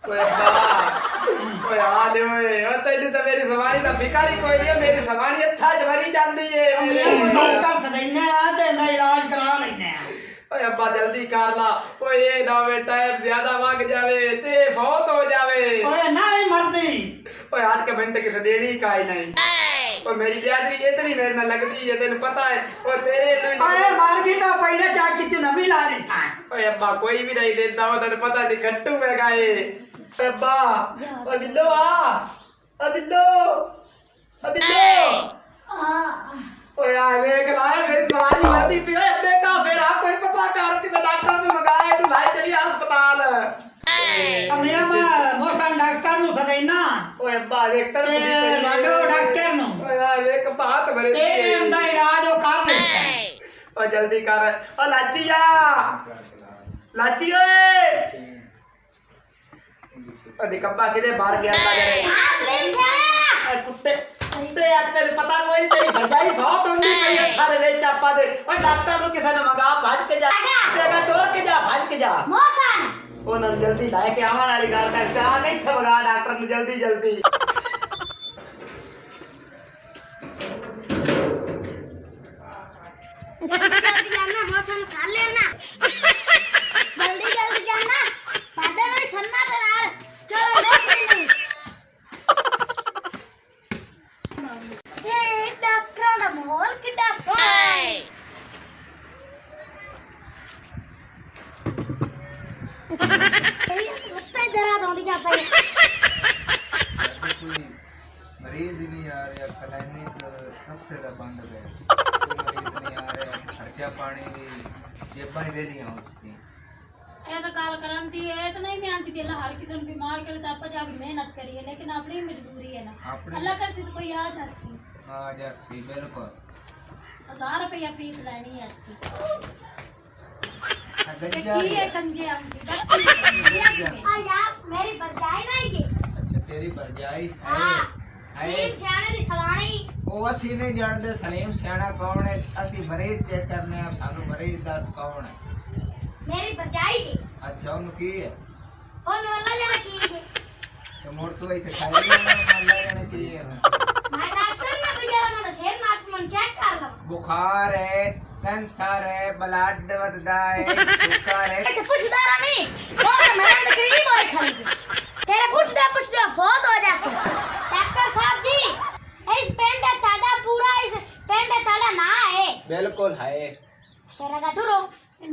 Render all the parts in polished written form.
ओए अब्बा ओए आ ले ओए ओ तेरी तो मेरी सवारी दा फिकर ही कोई नहीं है मेरी सवारी अच्छा जमरी जांदी है मेरे डॉक्टर से देने आ ते मैं इलाज करा लेने आ ओए अब्बा जल्दी कर ला ओए ये ना वे टाइम ज्यादा वग जावे ते फौत हो जावे ओए नहीं मरदी ओए 8 घंटे की देनी काई नहीं ओए मेरी बियादरी इतनी मेरे ना लगदी है तेन पता है ओ तेरे अरे मार गई तो पहले चाय किचन अभी ला ली था ओए अब्बा कोई भी नहीं देता हो तेन पता नहीं खट्टू है गाए ओए अब्बा ओ बिल्लो आ ओ बिल्लो ओए आ देख ला मेरी सवारी वर्दी पे ओए बेटा फिर आप कोई पता कर कि डॉक्टर ने मंगाया तू लाई चली अस्पताल मेरा मैं मोशन डॉक्टर नु देना ओए अब्बा देख तर वाडो डॉक्टर नु ओए आ देख बात भरे तेरे अंदर इलाज हो कर ले ओ जल्दी कर ओ लाचिया लाची ओए ओ दिकब्बा किधे बाहर गया था जरे हां छाया कुत्ते कुत्ते तेरे पता कोई नहीं तेरी भरजाई बहुत होंगी कहीं अठारे वे चापा दे और डॉक्टर नु किसी ने मंगा भाज के जा तेरा तोड़ के जा भाज के जा मौसन ओ न जल्दी लाए के आवन वाली गाल का चा नहीं खबगा डॉक्टर नु जल्दी जल्दी जल्दी जाना मौसन साल लेना जल्दी जल्दी जाना बादल में सन्ना पे नाल चलो ले ये डॉक्टर दा माहौल कितना सोना है कुत्ते डरा दो दिया पे मरीज ही नहीं आ रहा क्लिनिक हफ्ते का बंद है मरीज नहीं आ रहा खर्चा पानी भी जेबां ही वेलियां हो चुकी ਇਹ ਤਾਂ ਕਾਲ ਕਰਨ ਦੀ ਇਹ ਤਾਂ ਨਹੀਂ ਮਿਆਂਦੀ ਵੀ ਅੱਲਾ ਹਰ ਕਿਸੇ ਨੂੰ ਬਿਮਾਰ ਕਰੇ ਤਾਂ ਆਪਾਂ ਜਾ ਕੇ ਮਿਹਨਤ ਕਰੀਏ ਲੇਕਿਨ ਆਪਣੀ ਮਜਬੂਰੀ ਹੈ ਨਾ ਅੱਲਾ ਕਰ ਸਿੱਧ ਕੋਈ ਆ ਜਾਸੀ हाँ जैसी बिल्कुल 1000 रुपया फीस लेनी है गंजा की है कंजे आमसी आ यार मेरी भरजाई नहीं की अच्छा तेरी भरजाई है हां सलीम सियाने दी सलानी ਉਹ ਅਸੀਂ ਨਹੀਂ ਜਾਣਦੇ ਸਲੀਮ ਸਿਆਣਾ ਕੌਣ ਹੈ ਅਸੀਂ ਮਰੀਜ਼ ਚੈੱਕ ਕਰਨੇ ਆ ਸਾਨੂੰ ਮਰੀਜ਼ ਦੱਸ ਕੌਣ ਹੈ मेरी भरजाई की ਅੱਛਾ ਉਹਨੂੰ ਕੀ ਹੈ ओन वाला जाना की ਤੇ ਮੁੜ ਤੋਂ ਇੱਥੇ ਖਾਈ ਜਾਣਾ ਮੰਨ ਲੈਣਾ ਕੀ ਹੈ मैं डॉक्टर ना गुजरा ना शेर नाक मन चेक कर लो बुखार है कैंसर है ब्लड ਵਧਦਾ है शुगर है ते पूछदा रमी और मेरे अंदर करीब होए खाली तेरे पूछदा फोत हो जासे डॉक्टर साहब जी इस पेंड ताड़ा पूरा इस पेंड ताड़ा ना है बिल्कुल है शेरा का टुरो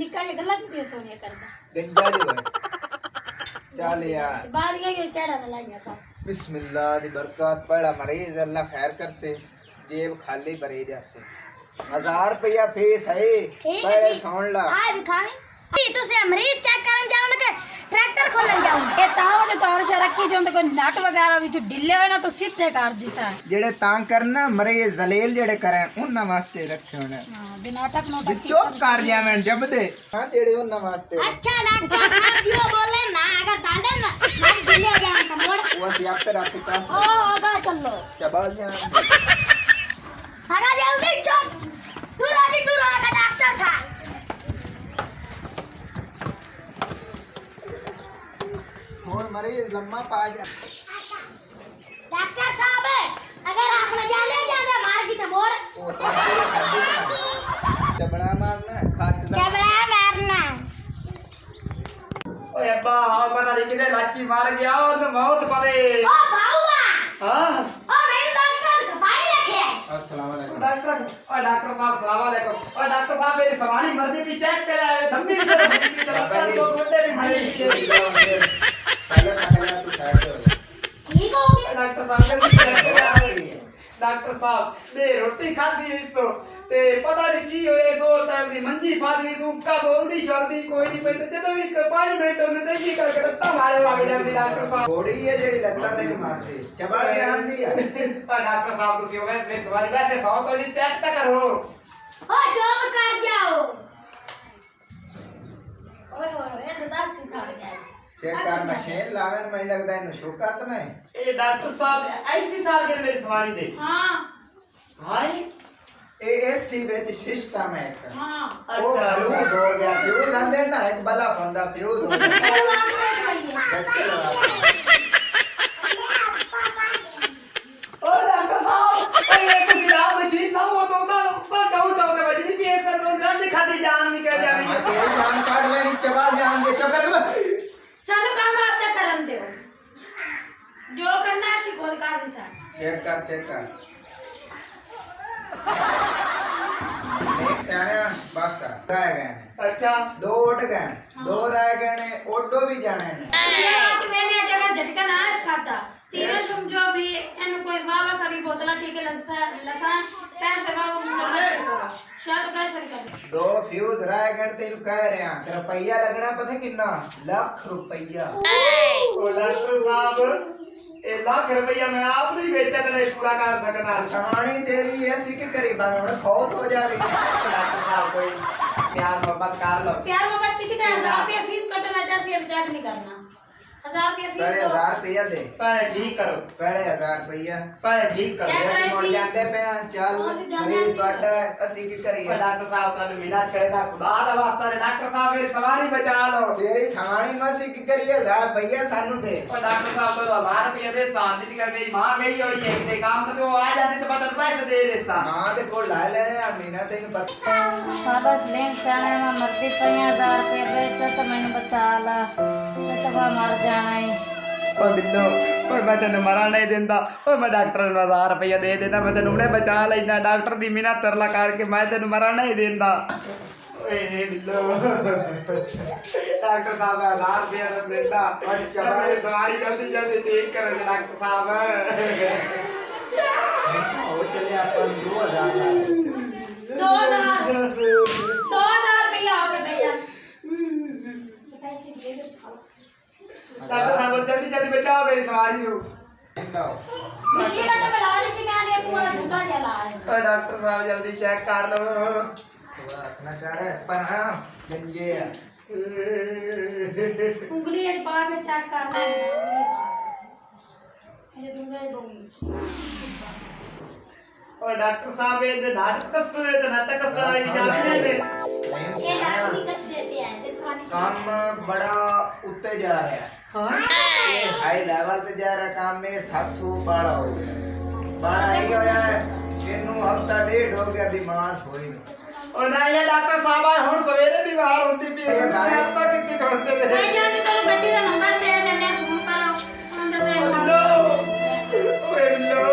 निक्का ये गल्ला की सोनिया करदा गंजा जो है चल यार बालियां ये चढ़ा ना लाइया था बिस्मिल्लाह दी बरकत पड़ा मरीज अल्लाह खैर कर से जेब खाली भरे जासे 1000 रुपया फीस है पहले सुन ला हां भिखारी ये तो से मरीज चेक करन जाऊं ना ट्रैक्टर खोलन जाऊं ਇਹ ਤਾਂ ਉਹ ਜੇ ਤੌਰ ਸੇ ਰੱਖੀ ਜਾਂਦੇ ਕੋਈ ਨਟ ਵਗੈਰਾ ਵਿੱਚ ਢਿੱਲੇ ਹੋਏ ਨਾ ਤਾਂ ਸਿੱਧੇ ਕਰ ਦਿਸਾ ਜਿਹੜੇ ਤੰਗ ਕਰਨਾ ਮਰੀਜ਼ ਜ਼ਲੀਲ ਜਿਹੜੇ ਕਰਨ ਉਹਨਾਂ ਵਾਸਤੇ ਰੱਖੇ ਹੋਣੇ ਹਾਂ ਬਿਨਾਟਕ ਨੋਟ ਵੀ ਚੁੱਪ ਕਰ ਜਾਵੇਂ ਜਬ ਦੇ ਹਾਂ ਜਿਹੜੇ ਉਹਨਾਂ ਵਾਸਤੇ अच्छा डॉक्टर साहब जी वो बोले ना अगर ताड़े ना मैं दिले जाऊं तो मोड़ ਉਹ ਅਸੀਂ ਆਪੇ ਰਾਤੀ ਕਾਸ ਓ ਆਗਾ ਚੱਲੋ ਚਬਾਲ ਜਾਂ आगा जल्दी चल तू आगा डॉक्टर साहब ਹੁਣ ਮਰੀਜ਼ ਲੰਮਾ ਪਾ ਜਾ डॉक्टर साहब अगर आप न जाने मार की तो मोड़ ਉਹ ਤਾਂ ਚਬੜਾ ਮਾਰਨਾ ਖੱਚ ਦਾ चबड़ा मारना ओए अब्बा पता नहीं किधे लाची मार गया और मौत पवे ओ भाऊआ हां ओ मेरे डॉक्टर खपाई रखे अस्सलाम वालेकुम डॉक्टर साहब सलाम वालेकुम और डॉक्टर साहब मेरी सवारी मर्दी भी चेक कराए धम्मी की तरफ दो गुंडे भी मारे पहले पहले तू साइड पे हो जा ठीक हो गया डॉक्टर साहब ने डॉक्टर साहब ने रोटी खाधी इसो ते पता नहीं की होए सो टाइम दी मंजी फादली तू का बोलदी चलदी कोई नहीं पैसे ਜਦੋਂ ਵੀ 5 ਮਿੰਟ ਹੁੰਦੇ ਤੇ ਕੀ ਕਰਕੇ ਰੱਤਾ ਮਾਰੇ ਲੱਗ ਜਾਂਦੀ ਡਾਕਟਰ ਸਾਹਿਬ ਥੋੜੀ ਹੈ ਜਿਹੜੀ ਲੱਤਾਂ ਤੇ ਨਹੀਂ ਮਾਰਦੀ ਚਬੜ ਕੇ ਆਂਦੀ ਆ ਡਾਕਟਰ ਸਾਹਿਬ ਤੁਸੀਂ ਹੋਵੇ ਮੈਂ ਤੁਹਾਡੀ ਵੈਸੇ ਸੌ ਤੋਂ ਜੀ ਚੈੱਕ ਤਾਂ ਕਰੋ ओ जॉब कर जाओ ਓਏ ਹੋਏ ਇਹ ਤਾਂ ਸਿਖਾ ਗਿਆ चेक कर मशीन लावन में लगता है शुक्र तो नहीं ਇਹ ਡਾਕਟਰ ਸਾਹਿਬ ਐਸੀ ਸਾਲ ਕੇ ਮੇਰੀ ਸਵਾਰੀ ਦੇ ਹਾਂ ਹਾਏ एएससी ਵਿੱਚ सिस्टम है ਹਾਂ वो अच्छा। लूज हो गया फ्यूज आंदे ना एक बला बंदा फ्यूज हो गया झटके लगा ओ डॉक्टर साहब ये कुछ इलाज मशीन लाओ तो चाहूँ के बजनी भी एक कर दो जल्दी खाती जान निकल जानी हां के जान काट लेनी चबा जाएंगे चबा सानू काम आप तक करन दो जो करना है खुद कर दी सा चेक कर एक सियाने बस का रह गए अच्छा 2 उठ गए 2 रह गए ने ओडो भी जाने ने कि मैंने जगह झटका ना इस खाता तीनों समझो भी एनु कोई वावा सारी बोतल ठीक है लसा पैसे वावा मुझे शायद प्रेशर कर 2 फ्यूज रह गए तेनु कह रहे हैं तेरा रुपया लगना पता कितना लाख रुपया ओ डॉक्टर साहब ए लाख रुपया मैं आप नहीं बेचा तो नहीं पूरा कर सकना सानी तेरी ऐसी के करीबा में बहुत हो जा रही डॉक्टर साहब कोई प्यार मोहब्बत कर लो प्यार मोहब्बत किसी का 1000 रुपया फीस कटना चाहती है विचार नहीं करना 1000 रुपया फीस पहले 1000 रुपया दे पर ठीक करो पहले 1000 रुपया पर ठीक करो चेक ऐसे मोड़ जाते पे चल मरीज बाटा असी की ओ करिए डॉक्टर साहब का मिलाज करेगा खुदा दा वास्ता रे डॉक्टर साहब मेरी सवारी बचा लो तेरी सानी में सी की करिए 1000 रुपया सानू दे ओ डॉक्टर साहब तो 1000 रुपया दे शादी का मेरी मां गई हुई है ते काम में तो आ जाती तो पता पैसे दे देता मां दे को ला लेने अमीना तेन पता बाबा सलीम सियाने में मरती पई 1000 रुपये बेच तो मैंने बचा ला ते तो मर जाना ही ओ बिल्लो ओ मैं तेन मरा नहीं देंदा ओ मैं डॉक्टर ਨੂੰ 1000 रुपया दे देना मैं तेन उन्हें बचा लेना डॉक्टर दी मिन्नत तरला करके मैं तेन मरा नहीं देंदा ओए बिल्लो डॉक्टर साहब 1000 रुपया दे देता अच्छा मेरी बीमारी जल्दी जल्दी ठीक करो डॉक्टर साहब ओ चले अपन 2000 2000 रुपया हो गए भैया पैसे दे दो डॉक्टर साहब जल्दी जल्दी बचाओ मेरी सवारी को लाओ मशीन में लगा ली थी मैंने पूरा दूधा जला है ओ डॉक्टर साहब जल्दी चेक कर लो बस न कर पर हां गंजे उंगली एक बार में चेक करना है ये दूंगा ये दूंगी ओ डॉक्टर साहब ये नाटक कसते तो नाटक कसते वाली जाती है ये लाठी कस देते हैं ते खाने काम बड़ा उत्ते जा रहा है ये हाई लेवल ते जा रहा काम में साथू बड़ा हो गया बड़ा ही होया है इनु हफ्ता डेढ़ हो गया बीमार होई नहीं ओ ना ये डॉक्टर साहब आज हुन सवेरे बीमार होती पई है हफ्ता कितनी खड़ते मैं रहे जाती तो गड्डी का नंबर दे देने फोन करो अंदर ते लो ओए लो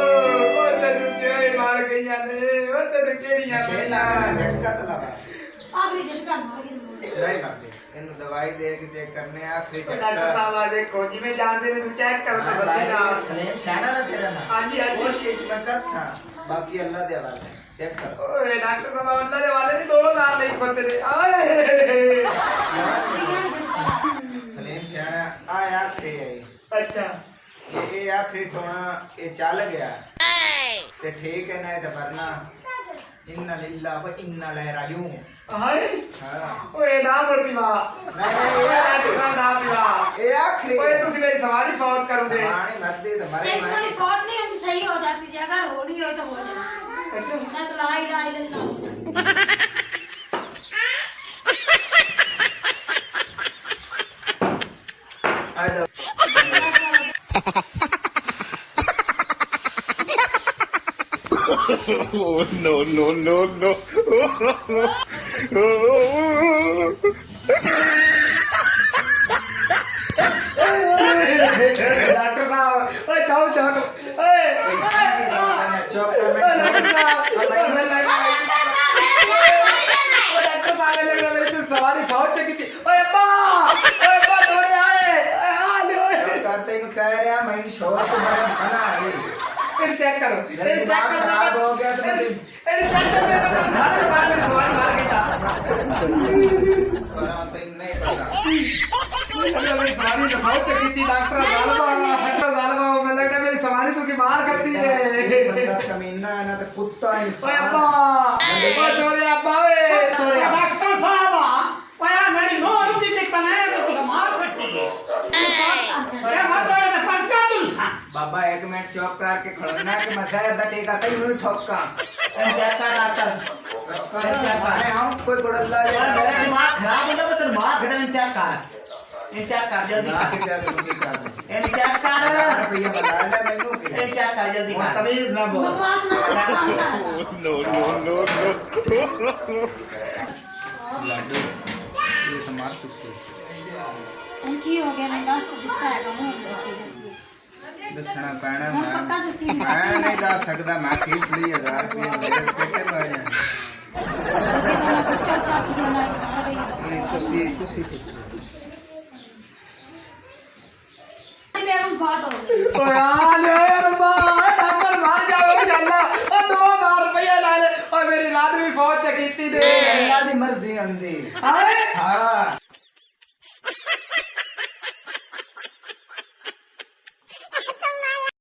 ओ तेरे के मार गईया ने ओ तेरे केड़ियां शेर लगा झटका तो लगा आखिरी झटका मार के नहीं करते इनु दवाई दे के चेक करने आखिरी डॉक्टर झटका साहब आज खोजी में जाते ने चेक कर तो जल्दी ना सलीम शाना ना तेरा ना हाँ जी, हाँ जी। कोशिश में कर सा बाकी अल्लाह दे वाले चेक कर ओए डॉक्टर साहब अल्लाह दे वाले ने 2000 नहीं खोते रे आए सलीम शाना आया आखिरी आई अच्छा ये आखिरी टोना ये चल गया ते ठीक है ना तो वरना इन्ना लिल्लाह व इन्ना इलैहि राजिऊन हाय हां ओए ना मरती मां नहीं ओए डॉक्टर साहब ना पिवा ये आखिरी ओए तुसी मेरी सवारी फौत कर दे सानी मत दे तो मरे एक बार फोन नहीं हम सही हो जाती है अगर होली हो तो हो जाए अच्छा ना तो लाई लाई लल्ला हो जाती आ जाओ Oh, no, no, no, no. Doctor साहब ओए जाओ जाओ ओए चौक कर मैं डॉक्टर साहब लग रहा मेरी सवारी फौत चकी थी ओए अब्बा थोड़े आए आले ओए करते ही कह रहा मैं शोर तो बड़ा बना है फिर चेक करो फिर चेक दिमाग करो खराब हो गया तो मैं फिर चेक करने में तो धाड़ के बाद मेरी सवारी मार गई था बड़ा तो नहीं पता मेरी सवारी तो फौत चकी थी डॉक्टर जालमा मैं लग रहा मेरी सवारी तो की मार करती है बंदा कमीना है ना तो कुत्ता ओए इंसान अब्बा ओ छोरे अब्बा ओए डॉक्टर साहब पया मेरी नो रुकी के तने तो मार फटी क्या बात है तो पंचा तुम बाबा एक मिनट चौक करके खड़ना है कि मजा है टेका तई नहीं ठोका चेक कर डॉक्टर कोई गुड़ल्ला मेरा दिमाग खराब हो गया तो दिमाग घटा इन चेक कर जल्दी ना के कर क्या तुझे कर इन चेक कर रुपया बता ले मैनू के इन चेक कर जल्दी कर तमीज ना बोल बकवास ना कर मांगता है। no, no, no, no. लाडू ये तो मार चुके इनकी हो गया नहीं लास्ट दिखता है कम हो गया दसना पैना मैं पक्का दसी नहीं मैं नहीं दस सकता मैं फीस ली 1000 रुपये मेरे पेटे पा जाने देखिए तो मैं कुछ चाचा की ना आ गई ये तुसी पूछो बेगम फात हो गई ओ यार डॉक्टर मार जाओ इंशाल्लाह ओ 2000 रुपया ला ले और मेरी रात भी फौज चकीती दे अल्लाह दी मर्जी आंदी हाय हां